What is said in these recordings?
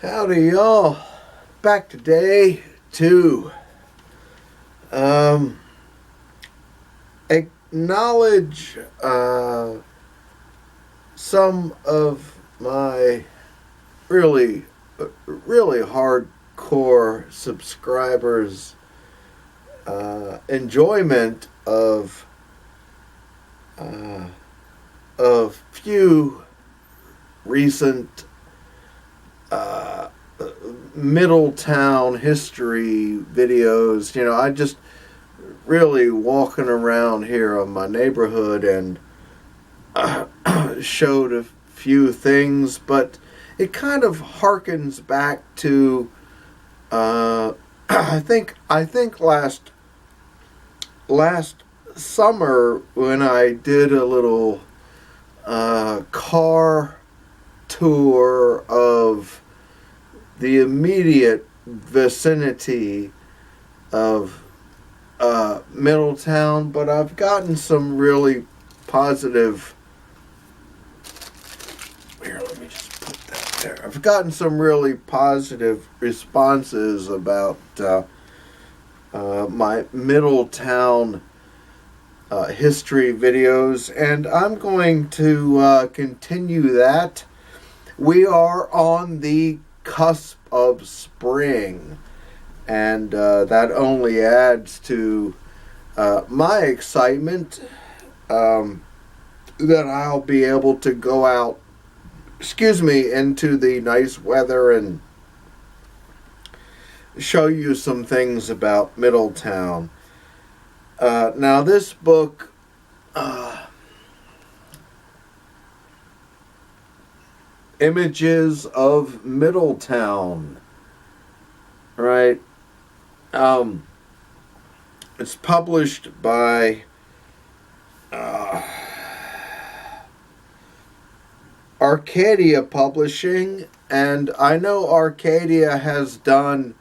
Howdy, y'all. Back to day 2. Acknowledge some of my really hardcore subscribers' enjoyment of few recent Middletown history videos. You know, I just really walking around here in my neighborhood and showed a few things, but it kind of harkens back to I think last summer when I did a little car tour of the immediate vicinity of Middletown, but I've gotten some really positive. Here, let me just put that there. I've gotten some really positive responses about my Middletown history videos, and I'm going to continue that. We are on the cusp of spring, and that only adds to my excitement that I'll be able to go out, into the nice weather and show you some things about Middletown. Now this book Images of Middletown, right? It's published by Arcadia Publishing, and I know Arcadia has done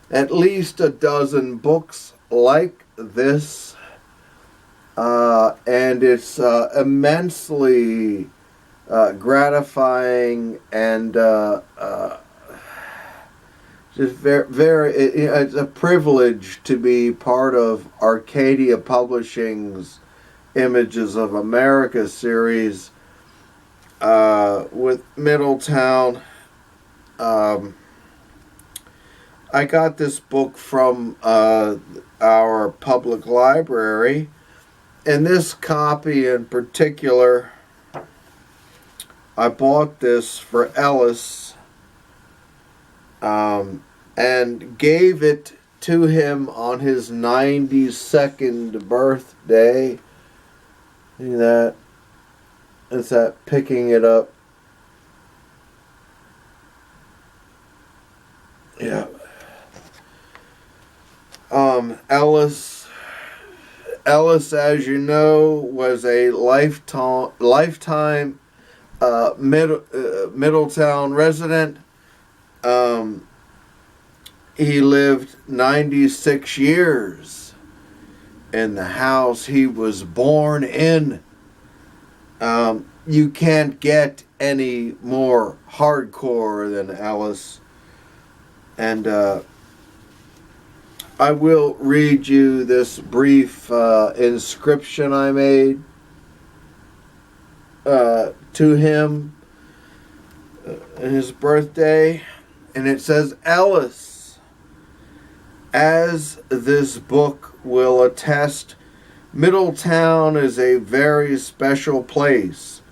at least a dozen books like this, and it's immensely gratifying and just very it's a privilege to be part of Arcadia Publishing's Images of America series with Middletown. I got this book from our public library, and this copy in particular, I bought this for Ellis and gave it to him on his 92nd birthday. See that? It's that picking it up. Yeah. Ellis, as you know, was a lifetime Middletown resident. He lived 96 years in the house he was born in. You can't get any more hardcore than Ellis. And I will read you this brief inscription I made to him on his birthday, and it says, "Ellis, as this book will attest, Middletown is a very special place.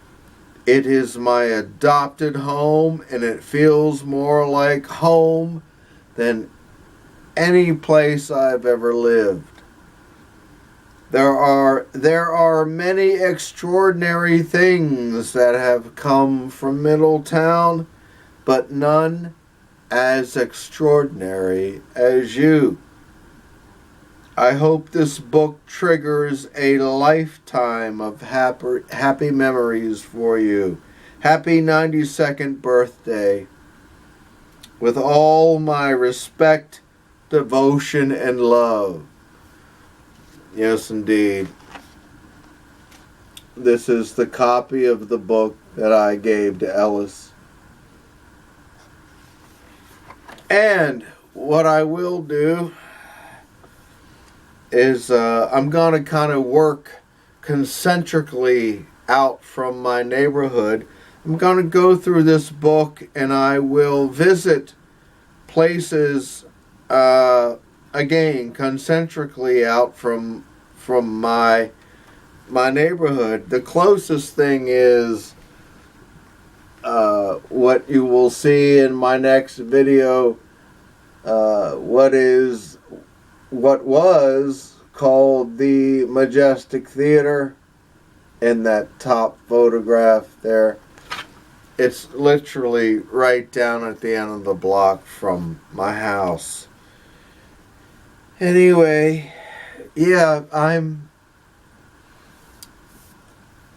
It is my adopted home, and it feels more like home than any place I've ever lived. There are many extraordinary things that have come from Middletown, but none as extraordinary as you. I hope this book triggers a lifetime of happy memories for you. Happy 92nd birthday. With all my respect, devotion, and love." Yes, indeed. This is the copy of the book that I gave to Ellis. And what I will do is I'm going to kind of work concentrically out from my neighborhood. I'm going to go through this book and I will visit places again concentrically out from my neighborhood. The closest thing is what you will see in my next video, what was called the Majestic Theater in that top photograph there. It's literally right down at the end of the block from my house. Anyway, yeah,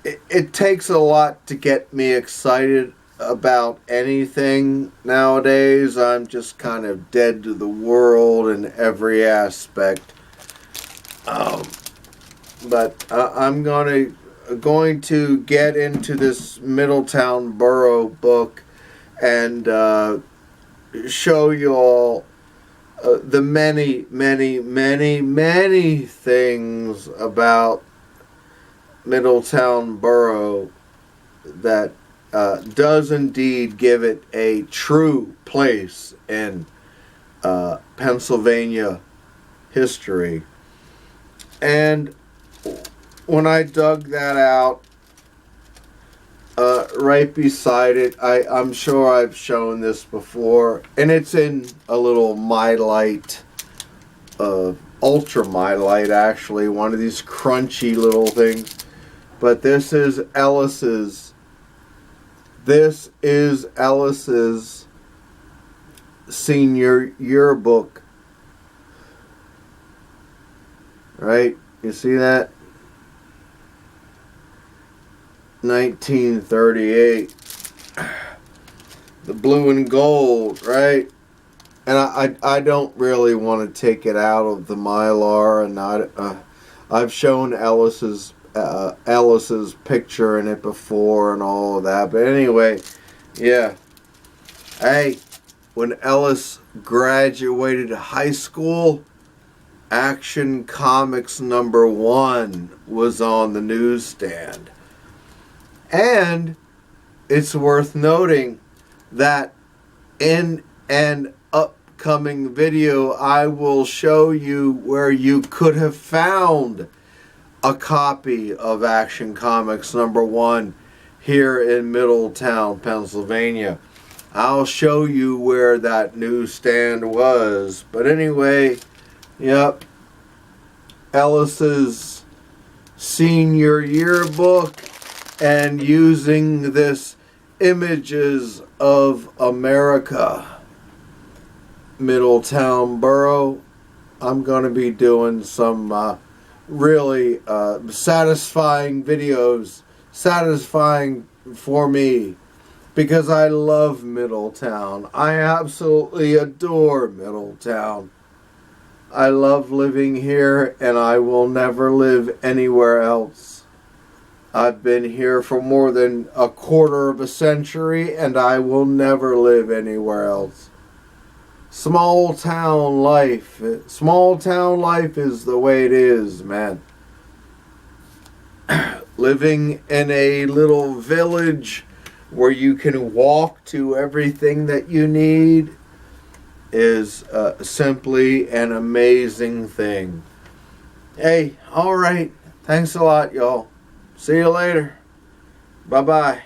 it takes a lot to get me excited about anything nowadays. I'm just kind of dead to the world in every aspect. But I'm going to get into this Middletown Borough book and show you all the many, many, many, many things about Middletown Borough that does indeed give it a true place in Pennsylvania history. And when I dug that out, right beside it, I'm sure I've shown this before, and it's in a little My Light, Ultra My Light actually, one of these crunchy little things. But this is Ellis's senior yearbook. Right? You see that? 1938. The blue and gold, right? And I don't really want to take it out of the Mylar, and I've shown Ellis's picture in it before and all of that. But anyway, yeah. Hey, when Ellis graduated high school, Action Comics #1 was on the newsstand. And it's worth noting that in an upcoming video, I will show you where you could have found a copy of Action Comics #1 here in Middletown, Pennsylvania. I'll show you where that newsstand was. But anyway, yep, Ellis's senior yearbook, and using this Images of America Middletown Borough. I'm going to be doing some really satisfying videos, satisfying for me, because I love Middletown. I absolutely adore Middletown. I love living here, and I will never live anywhere else. I've been here for more than a quarter of a century, and I will never live anywhere else. Small town life is the way it is, man. Living in a little village where you can walk to everything that you need is simply an amazing thing. Hey, all right. Thanks a lot, y'all. See you later. Bye-bye.